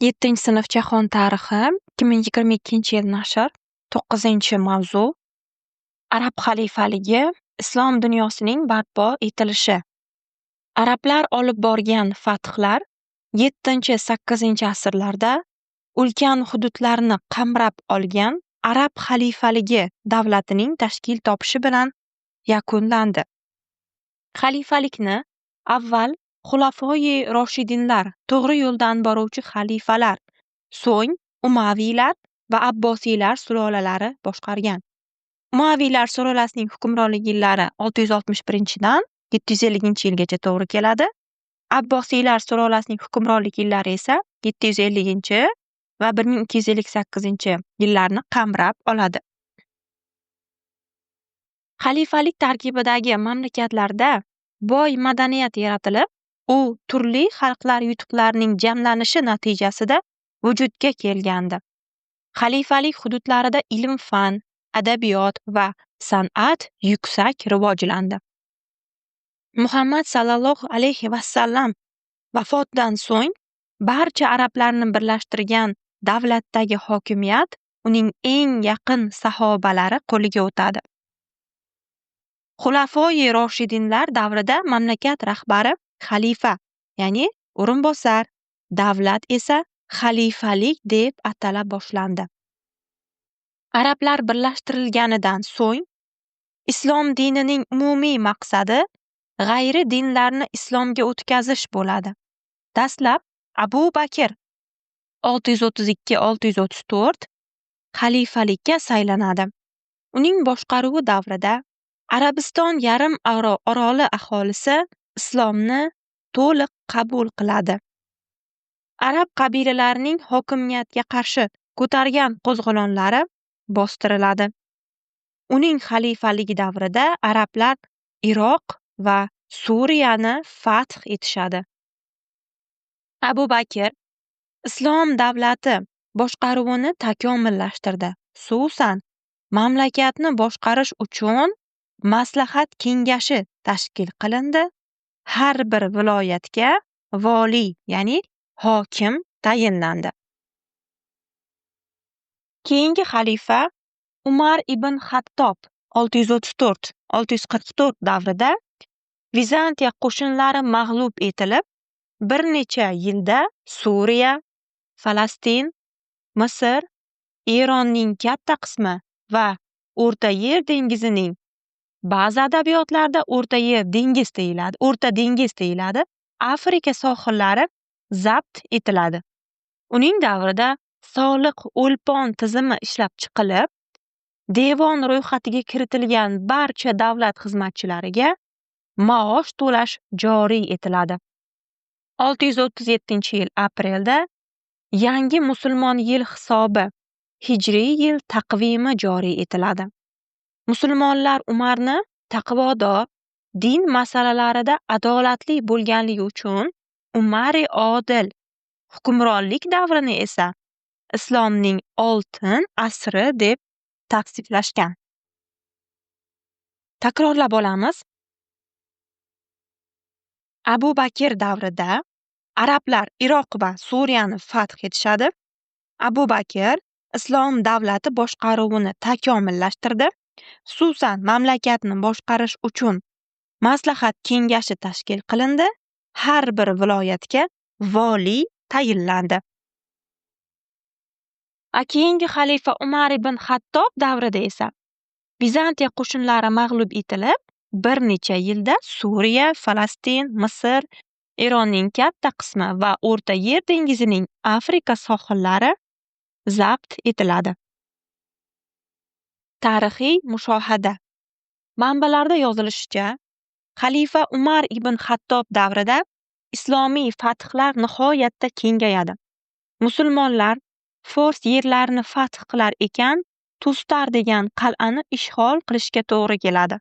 Yettinchi sinf Jahon tarixi 2022-yil nashr. 9-mavzu. Arab xalifaligi islom dunyosining barpo etilishi. Arablar olib borgan fathlar 7-8 asrlarda ulkan hududlarni qamrab olgan Arab xalifaligi davlatining tashkil topishi bilan yakunlandi. Xalifalikni avval Xulafoi Roshidinlar, to'g'ri yo'ldan boruvchi xalifalar, so'ng Umaviylar va Abbosiylar sulolalari boshqargan. Umaviylar sulolasining hukmronlik yillari 661-dan 750-yilgacha to'g'ri keladi. Abbosiylar sulolasining hukmronlik yillari esa 750 va 1258-yillarni qamrab oladi. Xalifalik tarkibidagi mamlakatlarda boy madaniyat yaratilib, u turli xalqlar yutuqlarining jamlanishi natijasida vujudga kelgandi. Xalifalik hududlarida ilm-fan, adabiyot va san'at yuksak rivojlandi. Muhammad sallallohu alayhi vasallam vafotidan so'ng barcha arablarni birlashtirgan davlatdagi hokimiyat uning eng yaqin sahobalari qo'liga o'tadi. Xulafoi Roshidinlar davrida mamlakat rahbari xalifa, ya'ni o'rinbosar, davlat esa xalifalik deb atala boshlandi. Arablar birlashtirilganidan so'ng islom dinining umumiy maqsadi g'ayri dinlarni islomga o'tkazish bo'ladi. Dastlab Abu Bakr 632-634 xalifalikka saylanadi. Uning boshqaruvi davrida Arabiston yarim oroli aholisi islomni to'liq qabul qiladi. Arab qabilalarining hokimiyatga qarshi ko'targan qo'zg'olonlari bostiriladi. Uning xalifaligi davrida arablar Iroq va Suriyani fath etishadi. Abu Bakr islom davlati boshqaruvini takomillashtirdi. Xususan, mamlakatni boshqarish uchun maslahat kengashi tashkil qilindi. Har bir viloyatga voliy, ya'ni hokim tayinlandi. Keyingi xalifa Umar ibn Xattob 634-644 davrida Vizantiya qo'shinlari mag'lub etilib, bir necha yilda Suriya, Falastin, Misr, Eronning katta qismi va O'rta Yer dengizining ba'zi adabiyotlarda O'rta dengiz deyiladi. Afrika sohillari zabt etiladi. Uning davrida soliq o'lpon tizimi ishlab chiqilib, devon ro'yxatiga kiritilgan barcha davlat xizmatchilariga maosh to'lash joriy etiladi. 637-yil aprelda yangi musulmon yil hisobi hijriy yil taqvimi joriy etiladi. Musulmonlar Umarni taqvodor, din masalalarida adolatli bo'lganligi uchun Umari odil, hukmronlik davrini esa islomning oltin asri deb tavsiflashgan. Takrorlab olamiz. Abu Bakr davrida arablar Iroq va Suriyani fath etishadi. Abu Bakr islom davlati boshqaruvini takomillashtirdi. Xususan, mamlakatni boshqarish uchun maslahat kengashi tashkil qilindi. Har bir viloyatga voliy tayinlandi. Keyingi xalifa Umar ibn Xattob davrida esa Vizantiya qo'shinlari mag'lub etilib, bir necha yilda Suriya, Falastin, Misr, Eronning katta qismi va O'rta Yer dengizining Afrika sohillari zabt etiladi. Tarixiy mushohada. Manbalarda yozilishicha, xalifa Umar ibn Xattob davrida islomiy fathlar nihoyatda kengayadi. Musulmonlar Fors yerlarini fath qilar ekan, Tustar degan qal'ani ishg'ol qilishga to'g'ri keladi.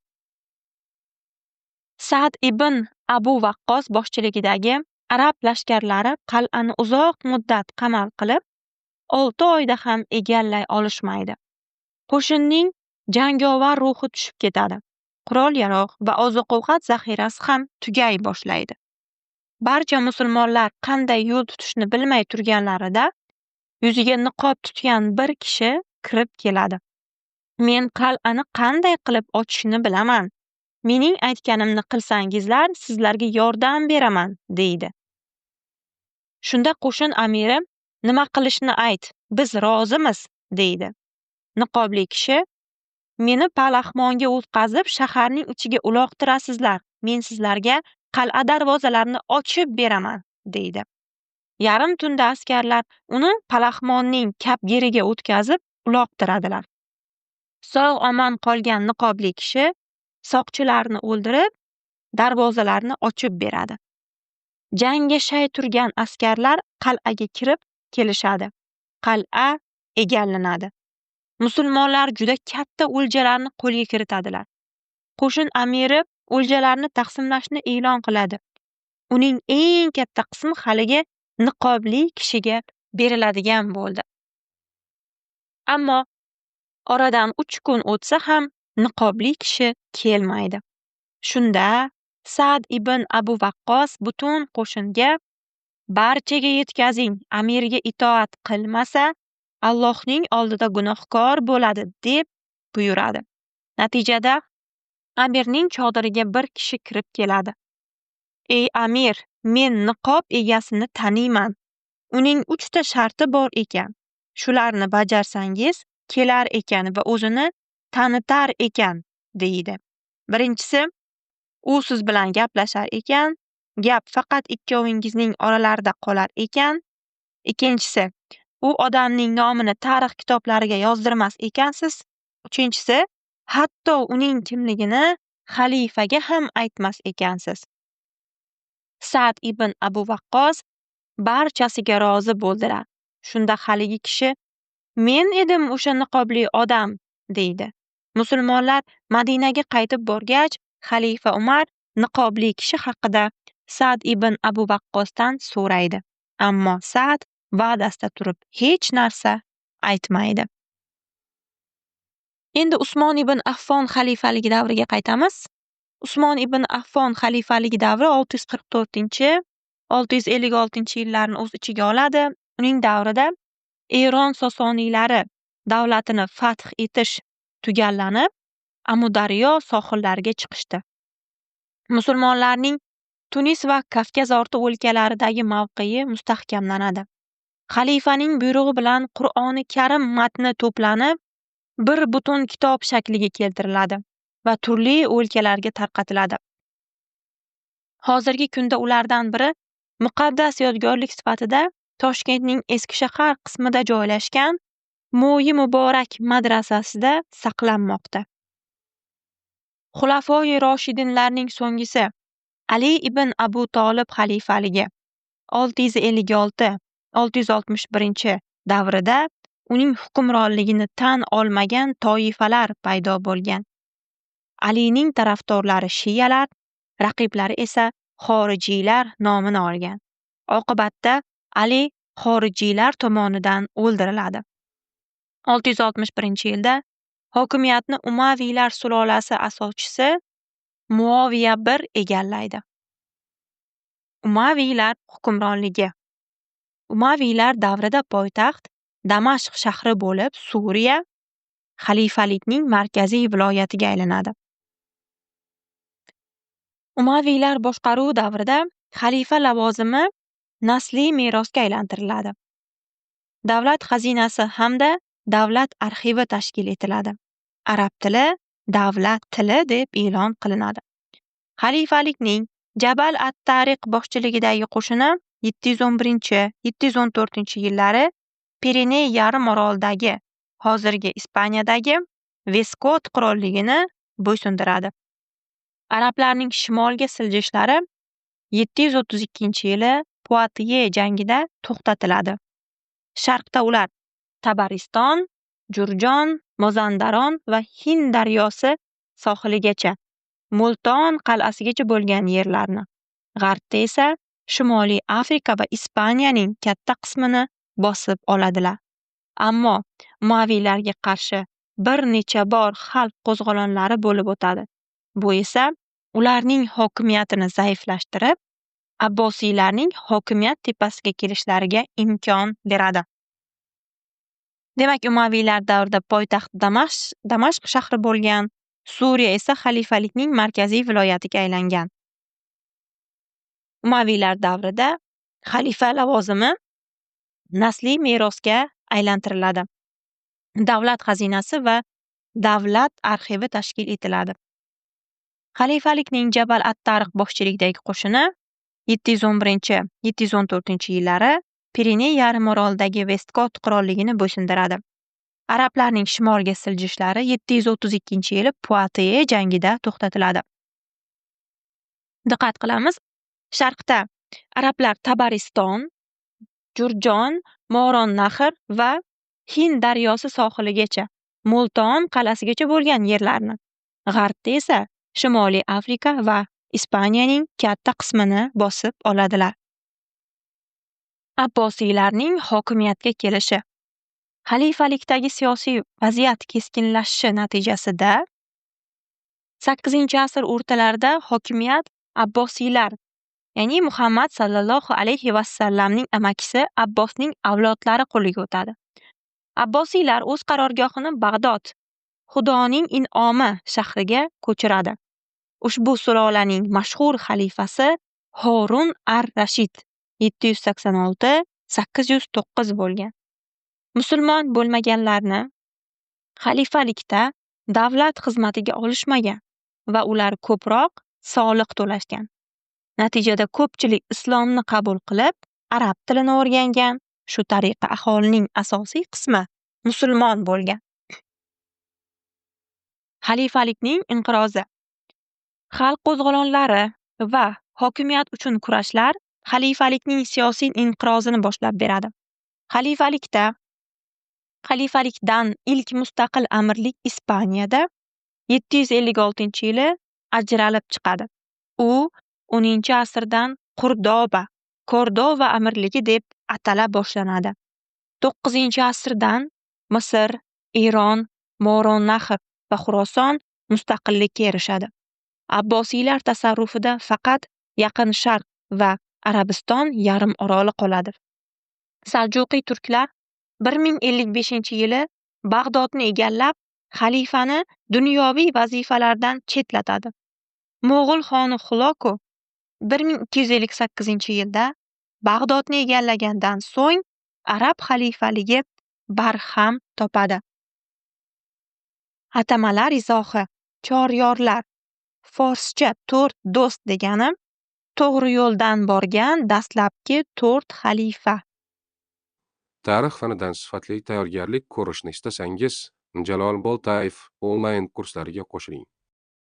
Sa'd ibn Abu Waqqos boshchiligidagi arab lashkarlari qal'ani uzoq muddat qamal qilib, 6 oyda ham egallay olishmaydi. Qo'shinning jangovar ruhi tushib ketadi. Qurol-yarog' va oziq-ovqat zaxirasi ham tugay boshlaydi. barcha musulmonlar qanday yo'l tutishni bilmay turganlarida yuziga niqob tutgan bir kishi kirib keladi. Men qal'ani qanday qilib ochishni bilaman. Mening aytganimni qilsangizlar, sizlarga yordam beraman, deydi. Shunda qo'shin amiri, nima qilishni ayt, biz rozimiz, deydi. Niqobli kishi, meni palaxmonga o'tqazib shaharning ichiga uloqtirasizlar. Men sizlarga qal'a darvozalarini ochib beraman, deydi. Yarim tunda askarlar uni palaxmonning kapgiriga o'tkazib uloqtiradilar. Sog'-omon qolgan niqobli kishi soqchilarni o'ldirib, darvozalarni ochib beradi. Jangga shay turgan askarlar qal'aga kirib kelishadi. Qal'a egallanadi. Musulmonlar juda katta o'ljalarni qo'lga kiritadilar. Qo'shin amiri o'ljalarni taqsimlashni e'lon qiladi. Uning eng katta qismi haligi niqobli kishiga beriladigan bo'ldi. Ammo oradan 3 kun o'tsa ham niqobli kishi kelmaydi. Shunda Sa'd ibn Abu Waqqos butun qo'shinga barchaga yetkazing, amirga itoat qilmasa Allohning oldida gunohkor bo'ladi deb buyuradi. Natijada amirning chodiriga bir kishi kirib keladi. Ey amir, men niqob egasini taniyman. Uning 3 ta sharti bor ekan. Shularni bajarsangiz kelar ekan va o'zini tanitar ekan, deydi. Birinchisi, u siz bilan gaplashar ekan, gap faqat ikkovingizning oralarida qolar ekan. Ikkinchisi, u odamning nomini tarix kitoblariga yozdirmas ekansiz. Uchinchisi, hatto uning kimligini xalifaga ham aytmas ekansiz. Sa'd ibn Abu Waqqos barchasiga rozi bo'ldilar. Shunda haligi kishi, men edim o'sha niqobli odam, deydi. Musulmonlar Madinaga qaytib borgach, xalifa Umar niqobli kishi haqida Sa'd ibn Abu Waqqosdan so'raydi. Ammo Sa'd va'dasida turib hech narsa aytmaydi. Endi Usmon ibn Affon xalifaligi davriga qaytamiz. Usmon ibn Affon xalifaligi davri 644-656 yillarni o'z ichiga oladi. Uning davrida Eron Sosoniylari davlatini fath etish tugallanib, Amudaryo sohillariga chiqishdi. Musulmonlarning Tunis va Kavkaz orti o'lkalaridagi mavqei mustahkamlanadi. Xalifaning buyrug'i bilan Qur'oni Karim matni to'planib, bir butun kitob shakliga keltiriladi va turli o'lkalarga tarqatiladi. Hozirgi kunda ulardan biri muqaddas yodgorlik sifatida Toshkentning eski shahar qismida joylashgan Mo'yi Muborak madrasasida saqlanmoqda. Xulafoi Roshidinlarning so'nggisi Ali ibn Abu Tolib xalifaligi 656-661 davrida uning hukmronligini tan olmagan toifalar paydo bo'lgan. Alining tarafdorlari shiyalar, raqiblari esa xorijiylar nomini olgan. Oqibatda Ali xorijiylar tomonidan o'ldiriladi. 661-yilda hokimiyatni Umaviylar sulolasi asoschisi Muaviya I egallaydi. Umaviylar hukmronligi. Umaviylar davrida poytaxt Damashq shahri bo'lib, Suriya xalifalikning markaziy viloyatiga aylanadi. Umaviylar boshqaruvi davrida xalifa lavozimi nasliy merosga aylantiriladi. Davlat xazinasi hamda davlat arxivi tashkil etiladi. Arab tili davlat tili deb e'lon qilinadi. Xalifalikning Jabal at-Tariq boshchiligidagi qo'shini 711-714 yillari Pireney yarim orolidagi, hozirgi Ispaniyadagi Veskot qirolligini bo'ysundiradi. Arablarning shimolga siljishlari 732-yili Poitiers jangida to'xtatiladi. Sharqda ular Tabariston, Jurjon, Mozandaron va Hind daryosi sohiligacha, Multon qal'asigacha bo'lgan yerlarni, g'arbda esa Shimoliy Afrika va Ispaniyaning katta qismini bosib oladilar. Ammo Umaviylarga qarshi bir necha bor xalq qo'zg'olonlari bo'lib o'tadi. Bu esa ularning hokimiyatini zaiflashtirib, Abbosiylarning hokimiyat tepasiga kelishlariga imkon beradi. Demak, Umaviylar davrida poytaxt Damashq shahri bo'lgan, Suriya esa xalifalikning markaziy viloyatiga aylangan. Umaviylar davrida xalifa lavozimi nasliy merosga aylantiriladi. Davlat xazinasi va davlat arxivi tashkil etiladi. Xalifalikning Jabal at-Tariq boshchiligidagi qo'shini 711-714-yillari Pireney yarim orolidagi Vestkot qirolligini bo'ysundiradi. Arablarning shimolga siljishlari 732-yili Poitiers jangida to'xtatiladi. Diqqat qilamiz, sharqda arablar Tabariston, Jurjon, Moron-Nahr va Hind daryosi sohiligacha, Multon qal'asigacha bo'lgan yerlarni, g'arbda esa Shimoliy Afrika va Ispaniyaning katta qismini bosib oladilar. Abbosiylarning hokimiyatga kelishi. Xalifalikdagi siyosiy vaziyat keskinlashishi natijasida 8-asr o'rtalarida hokimiyat Abbosiylar, ya'ni Muhammad sallallohu alayhi vasallamning amakisi Abbosning avlodlari qo'liga o'tadi. Abbosiylar o'z qarorgohini Bag'dod, Xudoning in'omi shahriga ko'chiradi. Ushbu sulolaning mashhur xalifasi Horun ar-Rashid 786-809 bo'lgan. Musulmon bo'lmaganlarni xalifalikda davlat xizmatiga olishmagan va ular ko'proq soliq to'lashgan. Natijada ko'pchilik islomni qabul qilib, arab tilini o'rgangan. Shu tariqa aholining asosiy qismi musulmon bo'lgan. Xalifalikning inqirozi. Xalq qo'zg'olonlari va hokimiyat uchun kurashlar xalifalikning siyosiy inqirozini boshlab beradi. Xalifalikdan ilk mustaqil amirlik Ispaniyada 756-yili ajralib chiqadi. U 10-asrdan Kordova amirligi deb atala boshlanadi. 9-asrdan Misr, Eron, Moron-Nahr va Xuroson mustaqillikka erishadi. Abbosiylar tasarrufida faqat Yaqin Sharq va Arabiston yarim oroli qoladi. Saljuqiy turklar 1055-yili Bag'dodni egallab, xalifani dunyoviy vazifalardan chetlatadi. Mo'g'ul xoni Xuloko 1258-yilda Bag'dodni egallagandan so'ng arab xalifaligi barham topadi. Atamalar izohi. Choryorlar. Forscha 4 do'st degani to'g'ri yo'ldan borgan dastlabki 4 xalifa. Tarix fanidan sifatli tayyorgarlik ko'rishni istasangiz, Jalol Boltayev onlayn kurslariga qo'shiling.